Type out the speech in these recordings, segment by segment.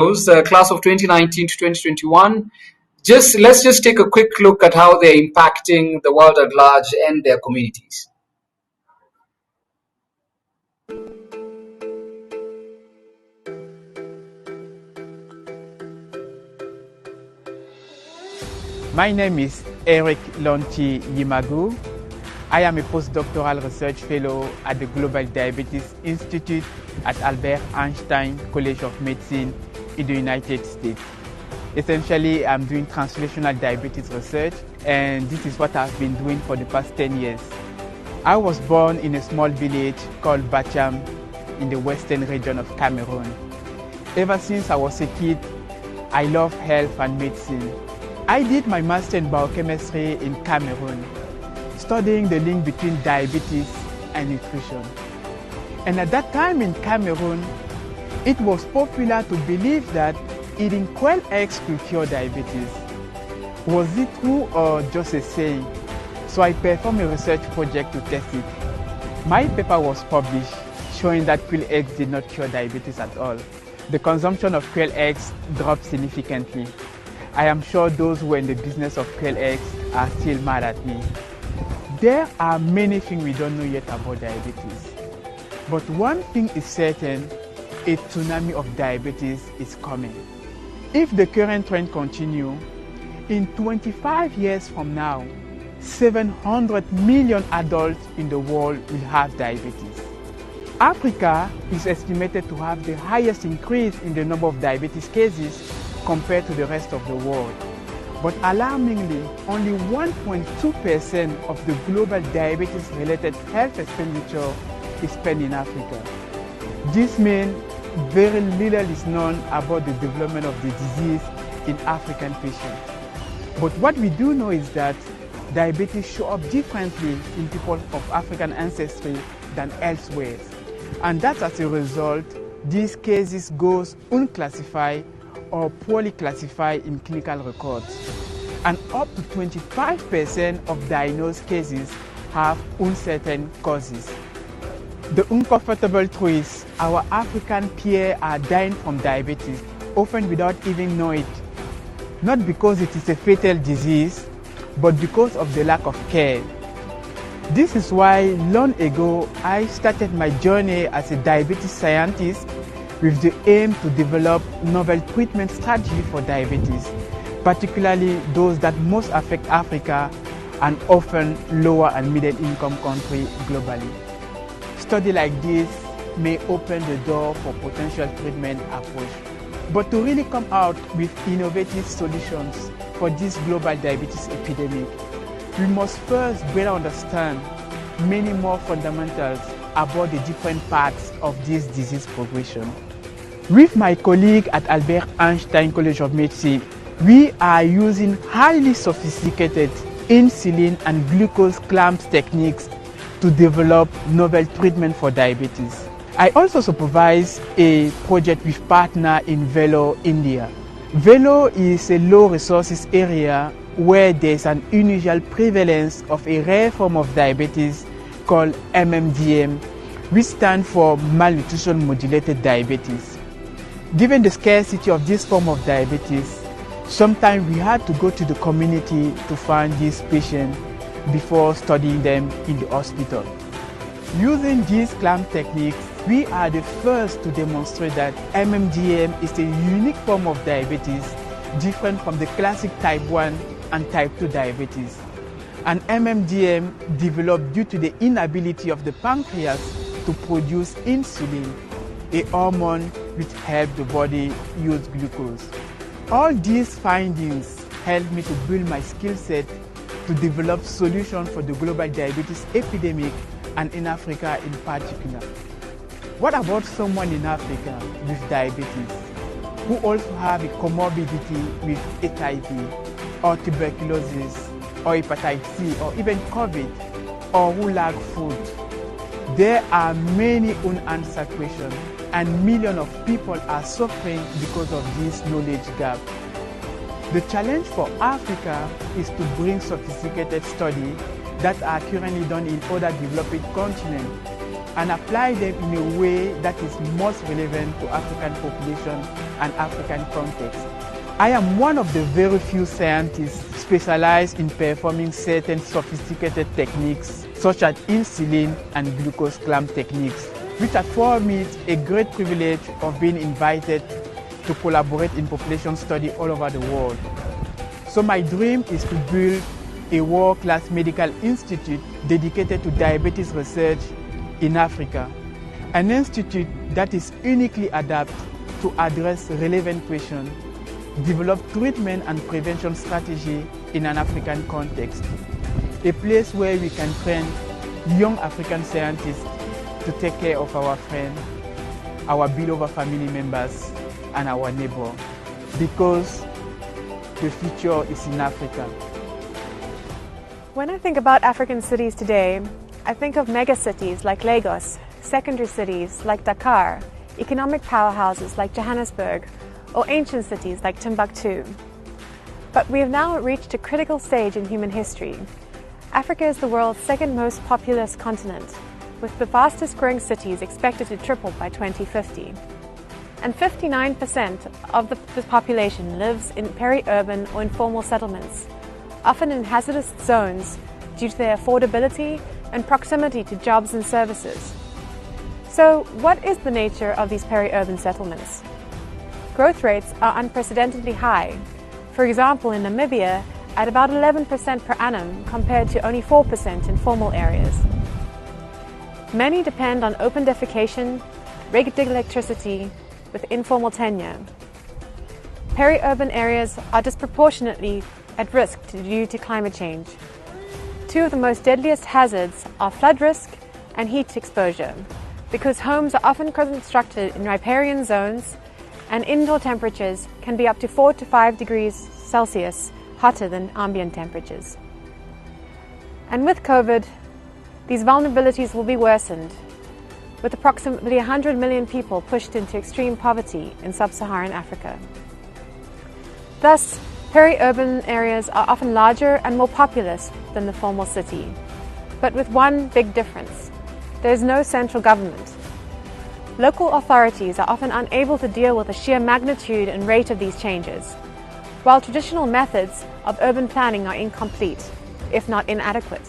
Class of 2019 to 2021. Let's just take a quick look at how they're impacting the world at large and their communities. My name is Eric Lonti Yimagu. I am a postdoctoral research fellow at the Global Diabetes Institute at Albert Einstein College of Medicine in the United States. Essentially, I'm doing translational diabetes research, and this is what I've been doing for the past 10 years. I was born in a small village called Bacham in the western region of Cameroon. Ever since I was a kid, I love health and medicine. I did my master in biochemistry in Cameroon, studying the link between diabetes and nutrition. And at that time in Cameroon, it was popular to believe that eating quail eggs could cure diabetes. Was it true or just a saying? So I performed a research project to test it. My paper was published showing that quail eggs did not cure diabetes at all. The consumption of quail eggs dropped significantly. I am sure those who are in the business of quail eggs are still mad at me. There are many things we don't know yet about diabetes. But one thing is certain, a tsunami of diabetes is coming. If the current trend continues, in 25 years from now, 700 million adults in the world will have diabetes. Africa is estimated to have the highest increase in the number of diabetes cases compared to the rest of the world. But alarmingly, only 1.2% of the global diabetes-related health expenditure is spent in Africa. This means very little is known about the development of the disease in African patients. But what we do know is that diabetes show up differently in people of African ancestry than elsewhere. And that as a result, these cases go unclassified or poorly classified in clinical records. And up to 25% of diagnosed cases have uncertain causes. The uncomfortable truth is our African peers are dying from diabetes, often without even knowing it. Not because it is a fatal disease, but because of the lack of care. This is why long ago I started my journey as a diabetes scientist with the aim to develop novel treatment strategies for diabetes, particularly those that most affect Africa and often lower and middle income countries globally. Studies like this may open the door for potential treatment approach. But to really come out with innovative solutions for this global diabetes epidemic, we must first better understand many more fundamentals about the different parts of this disease progression. With my colleague at Albert Einstein College of Medicine, we are using highly sophisticated insulin and glucose clamps techniques to develop novel treatment for diabetes. I also supervise a project with partner in Vellore, India. Vellore is a low resources area where there is an unusual prevalence of a rare form of diabetes called MMDM, which stands for malnutrition modulated diabetes. Given the scarcity of this form of diabetes, sometimes we had to go to the community to find these patients before studying them in the hospital. Using these clamp techniques, we are the first to demonstrate that MMDM is a unique form of diabetes, different from the classic type 1 and type 2 diabetes. And MMDM developed due to the inability of the pancreas to produce insulin, a hormone which helps the body use glucose. All these findings helped me to build my skill set to develop solutions for the global diabetes epidemic and in Africa in particular. What about someone in Africa with diabetes who also have a comorbidity with HIV or tuberculosis or hepatitis C or even COVID, or who lack food? There are many unanswered questions, and millions of people are suffering because of this knowledge gap. The challenge for Africa is to bring sophisticated studies that are currently done in other developing continents and apply them in a way that is most relevant to African population and African context. I am one of the very few scientists specialized in performing certain sophisticated techniques such as insulin and glucose clamp techniques, which afford me a great privilege of being invited to collaborate in population study all over the world. So my dream is to build a world-class medical institute dedicated to diabetes research in Africa, an institute that is uniquely adapted to address relevant questions, develop treatment and prevention strategy in an African context, a place where we can train young African scientists to take care of our friends, our beloved family members, and our neighbor, because the future is in Africa. When I think about African cities today, I think of megacities like Lagos, secondary cities like Dakar, economic powerhouses like Johannesburg, or ancient cities like Timbuktu. But we have now reached a critical stage in human history. Africa is the world's second most populous continent, with the fastest growing cities expected to triple by 2050. And 59% of the population lives in peri-urban or informal settlements, often in hazardous zones due to their affordability and proximity to jobs and services. So, what is the nature of these peri-urban settlements? Growth rates are unprecedentedly high. For example, in Namibia, at about 11% per annum compared to only 4% in formal areas. Many depend on open defecation, rigged electricity, with informal tenure. Peri-urban areas are disproportionately at risk due to climate change. Two of the most deadliest hazards are flood risk and heat exposure, because homes are often constructed in riparian zones and indoor temperatures can be up to 4 to 5 degrees Celsius hotter than ambient temperatures. And with COVID, these vulnerabilities will be worsened, with approximately 100 million people pushed into extreme poverty in sub-Saharan Africa. Thus, peri-urban areas are often larger and more populous than the formal city, but with one big difference: there is no central government. Local authorities are often unable to deal with the sheer magnitude and rate of these changes, while traditional methods of urban planning are incomplete, if not inadequate.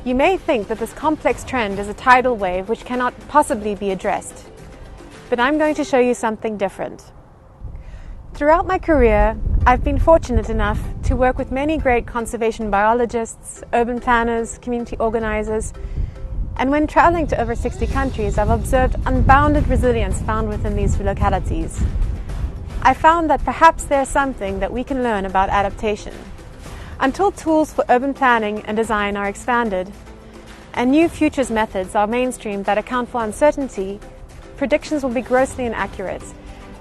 You may think that this complex trend is a tidal wave which cannot possibly be addressed, but I'm going to show you something different. Throughout my career, I've been fortunate enough to work with many great conservation biologists, urban planners, community organizers, and when traveling to over 60 countries, I've observed unbounded resilience found within these localities. I found that perhaps there's something that we can learn about adaptation. Until tools for urban planning and design are expanded, and new futures methods are mainstreamed that account for uncertainty, predictions will be grossly inaccurate,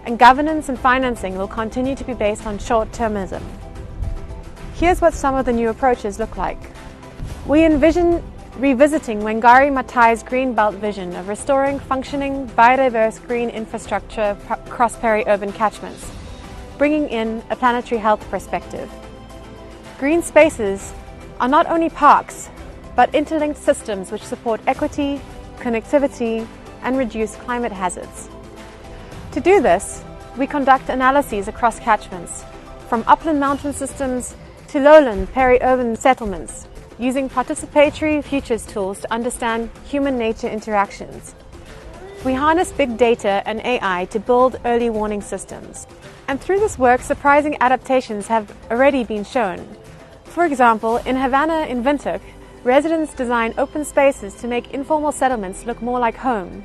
and governance and financing will continue to be based on short-termism. Here's what some of the new approaches look like. We envision revisiting Wangari Maathai's Greenbelt vision of restoring functioning, biodiverse green infrastructure across peri-urban catchments, bringing in a planetary health perspective. Green spaces are not only parks, but interlinked systems which support equity, connectivity, and reduce climate hazards. To do this, we conduct analyses across catchments, from upland mountain systems to lowland peri-urban settlements, using participatory futures tools to understand human-nature interactions. We harness big data and AI to build early warning systems. And through this work, surprising adaptations have already been shown. For example, in Havana in Windhoek, residents design open spaces to make informal settlements look more like home.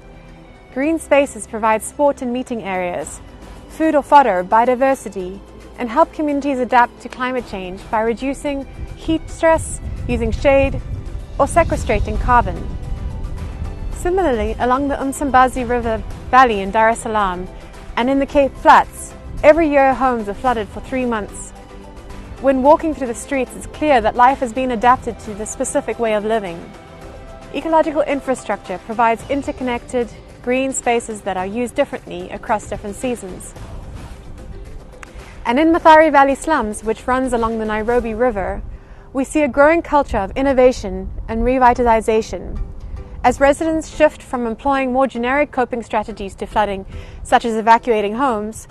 Green spaces provide sport and meeting areas, food or fodder, biodiversity, and help communities adapt to climate change by reducing heat stress, using shade, or sequestrating carbon. Similarly, along the Msimbazi River Valley in Dar es Salaam and in the Cape Flats, every year homes are flooded for 3 months. When walking through the streets, it's clear that life has been adapted to this specific way of living. Ecological infrastructure provides interconnected, green spaces that are used differently across different seasons. And in Mathare Valley slums, which runs along the Nairobi River, we see a growing culture of innovation and revitalization, As residents shift from employing more generic coping strategies to flooding, such as evacuating homes,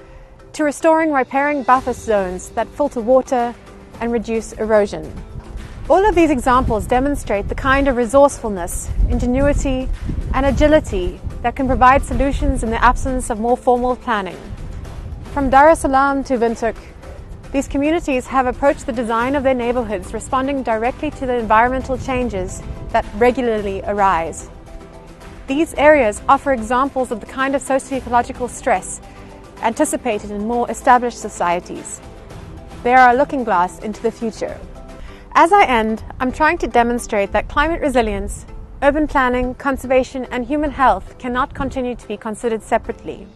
to restoring riparian buffer zones that filter water and reduce erosion. All of these examples demonstrate the kind of resourcefulness, ingenuity, and agility that can provide solutions in the absence of more formal planning. From Dar es Salaam to Windhoek, these communities have approached the design of their neighborhoods responding directly to the environmental changes that regularly arise. These areas offer examples of the kind of socio-ecological stress anticipated in more established societies. They are a looking glass into the future. As I end, I'm trying to demonstrate that climate resilience, urban planning, conservation, and human health cannot continue to be considered separately.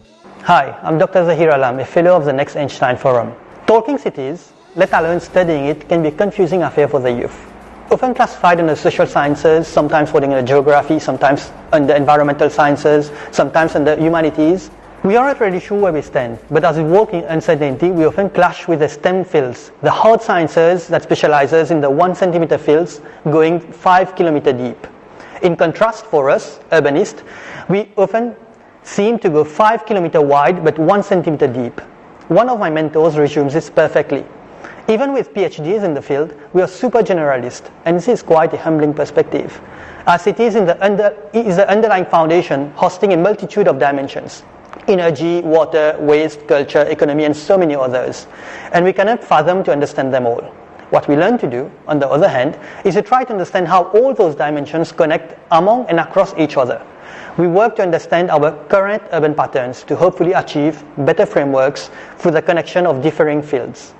Hi, I'm Dr. Zahir Alam, a fellow of the Next Einstein Forum. Talking cities, let alone studying it, can be a confusing affair for the youth. Often classified in the social sciences, sometimes falling in the geography, sometimes under environmental sciences, sometimes under humanities, we aren't really sure where we stand, but as we walk in uncertainty, we often clash with the STEM fields, the hard sciences that specializes in the 1 centimeter fields going 5 kilometers deep. In contrast, for us, urbanists, we often seem to go 5 kilometers wide but 1 centimeter deep. One of my mentors resumes this perfectly. Even with PhDs in the field, we are super generalist, and this is quite a humbling perspective. Our city is the underlying foundation, hosting a multitude of dimensions: energy, water, waste, culture, economy, and so many others. And we cannot fathom to understand them all. What we learn to do, on the other hand, is to try to understand how all those dimensions connect among and across each other. We work to understand our current urban patterns to hopefully achieve better frameworks through the connection of differing fields.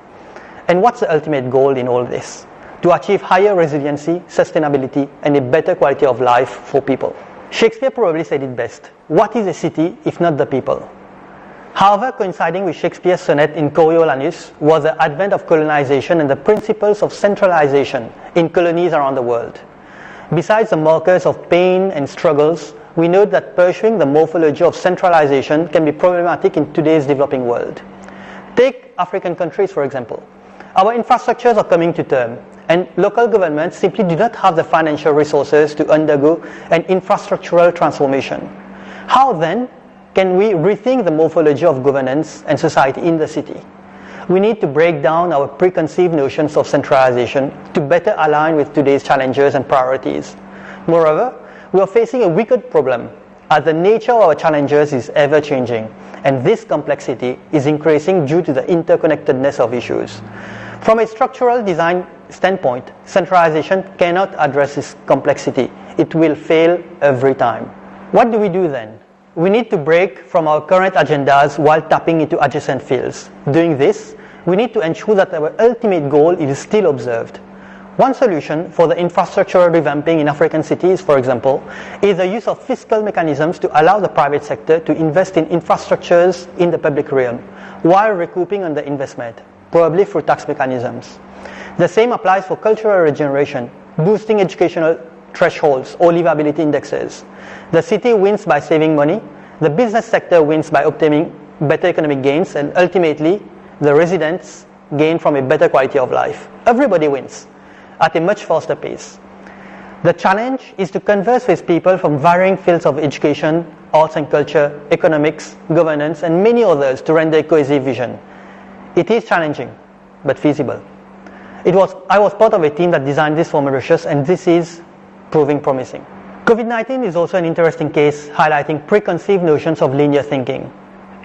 And what's the ultimate goal in all this? To achieve higher resiliency, sustainability, and a better quality of life for people. Shakespeare probably said it best: what is a city if not the people? However, coinciding with Shakespeare's sonnet in Coriolanus was the advent of colonization and the principles of centralization in colonies around the world. Besides the markers of pain and struggles, we note that pursuing the morphology of centralization can be problematic in today's developing world. Take African countries, for example. Our infrastructures are coming to term, and local governments simply do not have the financial resources to undergo an infrastructural transformation. How then can we rethink the morphology of governance and society in the city? We need to break down our preconceived notions of centralization to better align with today's challenges and priorities. Moreover, we are facing a wicked problem, as the nature of our challenges is ever changing, and this complexity is increasing due to the interconnectedness of issues. From a structural design standpoint, centralization cannot address this complexity. It will fail every time. What do we do then? We need to break from our current agendas while tapping into adjacent fields. Doing this, we need to ensure that our ultimate goal is still observed. One solution for the infrastructural revamping in African cities, for example, is the use of fiscal mechanisms to allow the private sector to invest in infrastructures in the public realm, while recouping on the investment, probably through tax mechanisms. The same applies for cultural regeneration, boosting educational thresholds or livability indexes. The city wins by saving money, the business sector wins by obtaining better economic gains, and ultimately, the residents gain from a better quality of life. Everybody wins at a much faster pace. The challenge is to converse with people from varying fields of education, arts and culture, economics, governance, and many others to render a cohesive vision. It is challenging, but feasible. I was part of a team that designed this for Mauritius, and this is proving promising. COVID-19 is also an interesting case, highlighting preconceived notions of linear thinking.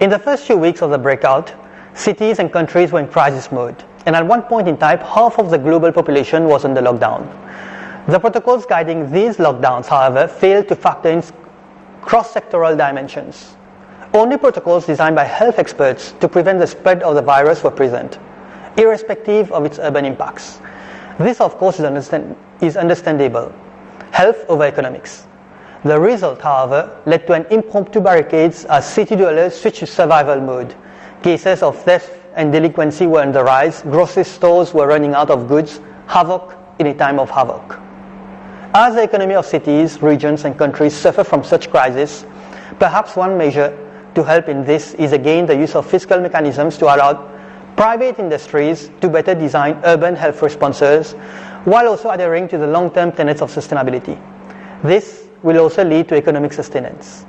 In the first few weeks of the breakout, cities and countries were in crisis mode, and at one point in time, half of the global population was under lockdown. The protocols guiding these lockdowns, however, failed to factor in cross-sectoral dimensions. Only protocols designed by health experts to prevent the spread of the virus were present, irrespective of its urban impacts. This, of course, is understandable. Health over economics. The result, however, led to an impromptu barricades as city dwellers switched to survival mode. Cases of theft and delinquency were on the rise, grocery stores were running out of goods, havoc in a time of havoc. As the economy of cities, regions and countries suffer from such crises, perhaps one measure to help in this is again the use of fiscal mechanisms to allow private industries to better design urban health responses while also adhering to the long-term tenets of sustainability. This will also lead to economic sustenance.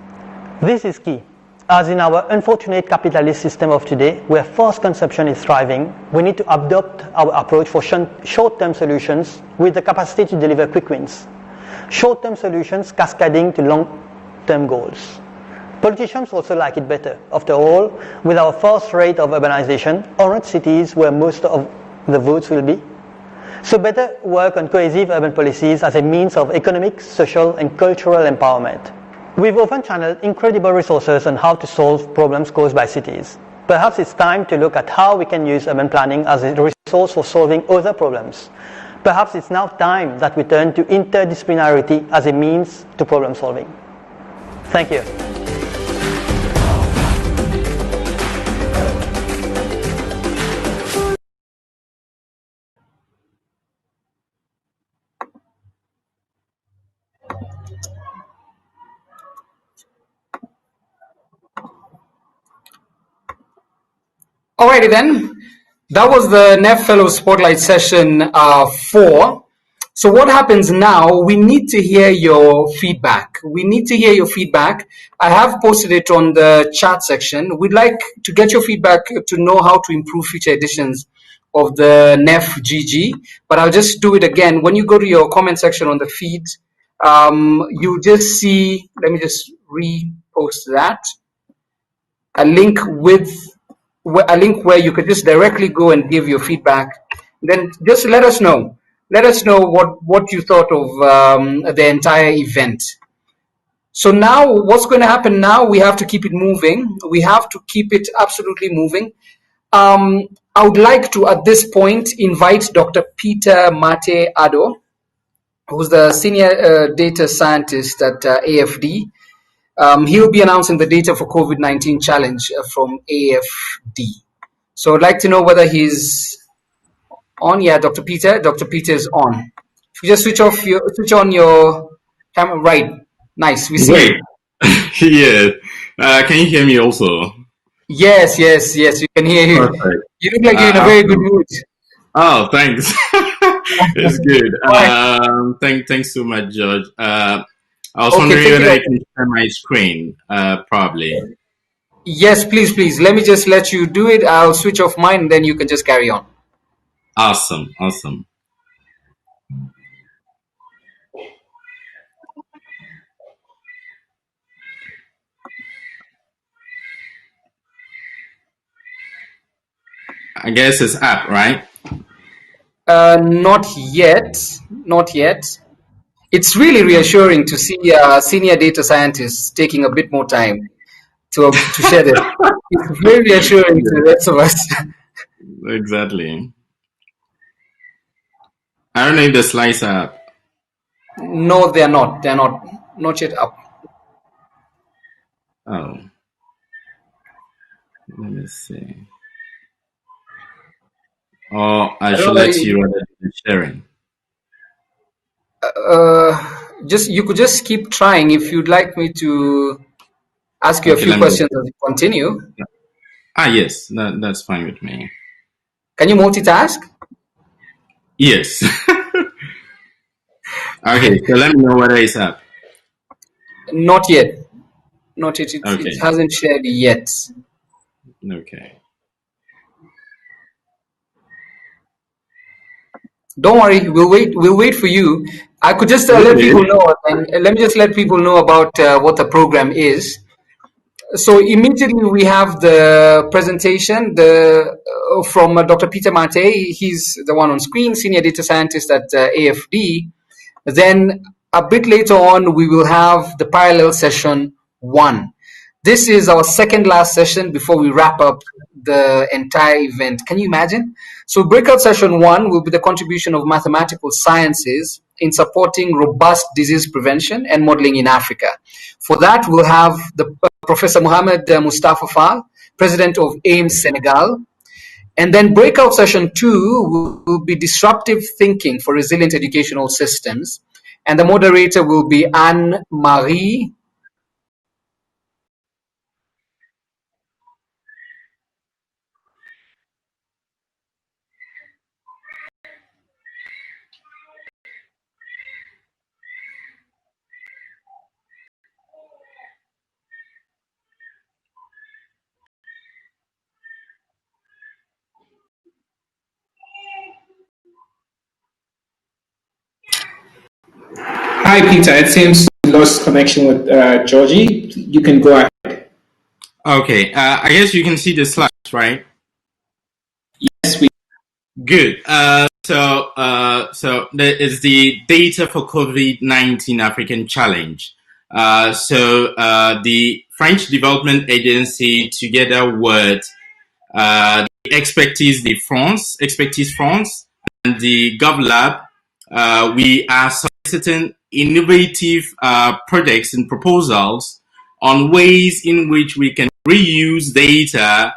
This is key. As in our unfortunate capitalist system of today, where forced consumption is thriving, we need to adopt our approach for short-term solutions with the capacity to deliver quick wins. Short-term solutions cascading to long-term goals. Politicians also like it better. After all, with our fast rate of urbanization, aren't cities where most of the votes will be? So better work on cohesive urban policies as a means of economic, social, and cultural empowerment. We've often channeled incredible resources on how to solve problems caused by cities. Perhaps it's time to look at how we can use urban planning as a resource for solving other problems. Perhaps it's now time that we turn to interdisciplinarity as a means to problem solving. Thank you. Alrighty then, that was the NEF Fellow Spotlight session 4. So what happens now, we need to hear your feedback. I have posted it on the chat section. We'd like to get your feedback to know how to improve future editions of the NEF GG, but I'll just do it again. When you go to your comment section on the feed, you just see, let me just repost that, a link where you could just directly go and give your feedback. Then just let us know. Let us know what you thought of the entire event. So now what's going to happen now, we have to keep it moving. We have to keep it absolutely moving. I would like to, at this point, invite Dr. Peter Mate Ado, who's the senior data scientist at AFD. He'll be announcing the data for COVID-19 challenge from AFD. So I'd like to know whether he's on. Yeah, Dr. Peter. Dr. Peter is on. If you just switch on your camera. Right. Nice. We see Great. you. Yeah. Can you hear me also? Yes. We can hear you. Perfect. You look like you're in a very good mood. Oh, thanks. It's good. Thanks so much, George. I was wondering whether I can share my screen, probably. Yes, please. Let me just let you do it. I'll switch off mine, and then you can just carry on. Awesome. I guess it's up, right? Not yet. It's really reassuring to see senior data scientists taking a bit more time to share this. It's very reassuring to the rest of us. Exactly. I don't know if the slides are up. No, they're not. They're not yet up. Oh. Let me see. Or I should let you rather do the sharing. You could just keep trying if you'd like me to ask you a few questions as we continue. Yes, that's fine with me. Can you multitask? Yes. Okay, so let me know whether it's up. Not yet. Okay. It hasn't shared yet. Okay. Don't worry, we'll wait for you. I could just let people know, and let me just let people know about what the program is. So immediately we have the presentation from Dr. Peter Mate. He's the one on screen, senior data scientist at AFD. Then a bit later on, we will have the parallel session 1. This is our second last session before we wrap up the entire event. Can you imagine? So breakout session 1 will be the contribution of mathematical sciences in supporting robust disease prevention and modeling in Africa. For that, we'll have the Professor Mohamed Mustafa Fall, President of AIMS Senegal. And then breakout session 2 will be disruptive thinking for resilient educational systems. And the moderator will be Anne-Marie. Hi, Peter. It seems we lost connection with Georgie. You can go ahead. Okay. I guess you can see the slides, right? Yes, we. Good. So there is the data for COVID-19 African Challenge. The French Development Agency, together with the Expertise France, and the GovLab, we are soliciting innovative projects and proposals on ways in which we can reuse data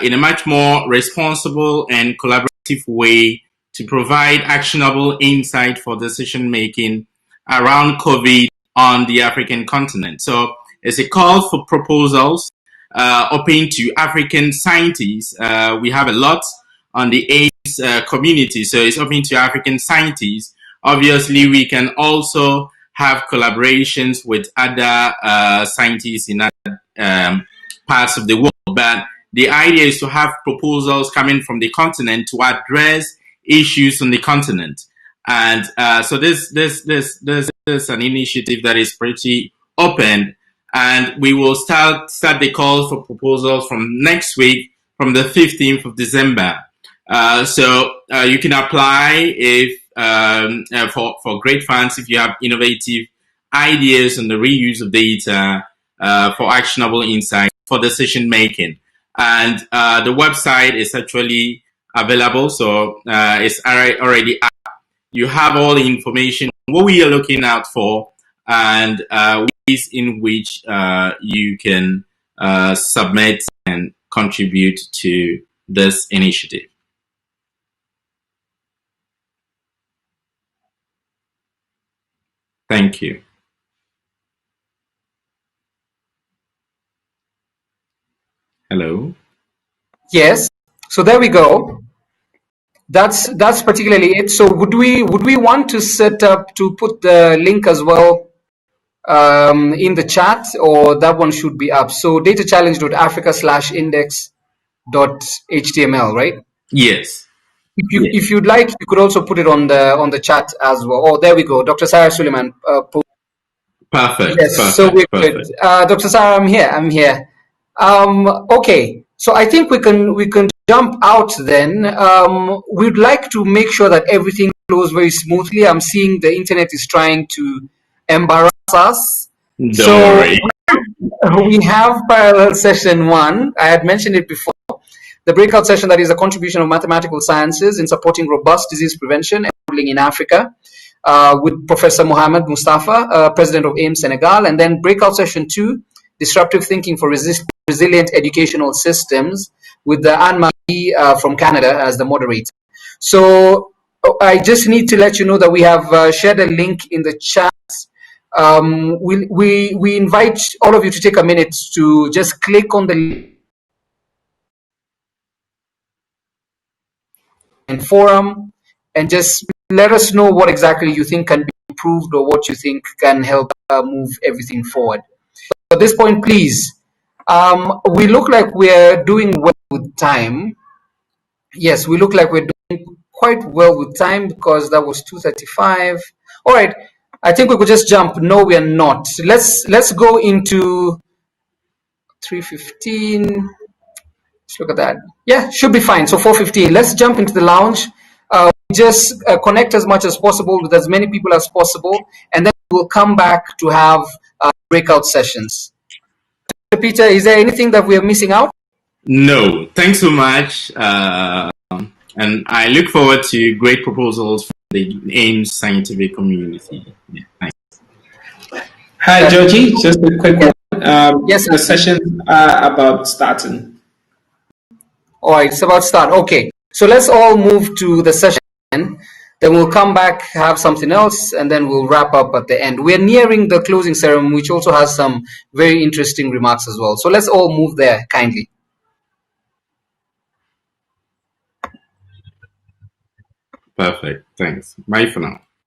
in a much more responsible and collaborative way to provide actionable insight for decision making around COVID on the African continent. So it's a call for proposals open to African scientists. We have a lot on the AIDS community, so it's open to African scientists. Obviously, we can also have collaborations with other scientists in other parts of the world, but the idea is to have proposals coming from the continent to address issues on the continent. And so this is an initiative that is pretty open, and we will start the call for proposals from next week, from the 15th of December. You can apply if for great funds if you have innovative ideas on the reuse of data for actionable insights for decision making. And the website is actually available, so it's already up. You have all the information, what we are looking out for, and ways in which you can submit and contribute to this initiative. Thank you. Hello. Yes. So there we go. That's particularly it. So would we want to set up to put the link as well in the chat, or that one should be up? So datachallenge.africa/index.html, right? Yes. If you'd like, you could also put it on the chat as well. Oh, there we go. Dr. Sarah Suleiman. Perfect. Yes. Perfect, so we're perfect. good. Dr. Sarah, I'm here. Okay. So I think we can jump out then. We'd like to make sure that everything flows very smoothly. I'm seeing the internet is trying to embarrass us. Don't worry. We have parallel session 1. I had mentioned it before. The breakout session, that is a contribution of mathematical sciences in supporting robust disease prevention and modeling in Africa, with Professor Mohamed Mustafa, President of AIM Senegal. And then breakout session 2, disruptive thinking for resilient educational systems, with the Anne-Marie from Canada as the moderator. So I just need to let you know that we have shared a link in the chat. We invite all of you to take a minute to just click on the forum and just let us know what exactly you think can be improved or what you think can help move everything forward. So at this point, please, we look like we're doing well with time. Yes, we look like we're doing quite well with time because that was 2:35. All right, I think we could just jump. No, we are not. Let's go into 3:15. Let's look at that. Yeah, should be fine. So 4:15. Let's jump into the lounge. Just connect as much as possible with as many people as possible, and then we'll come back to have breakout sessions. Peter, is there anything that we are missing out? No, thanks so much. And I look forward to great proposals from the AIM scientific community. Yeah, thanks. Hi, Georgie. Just a quick one. Yes, the sessions are about starting. All right, it's about start. Okay, so let's all move to the session. Then we'll come back, have something else, and then we'll wrap up at the end. We're nearing the closing ceremony, which also has some very interesting remarks as well. So let's all move there kindly. Perfect. Thanks. Bye for now.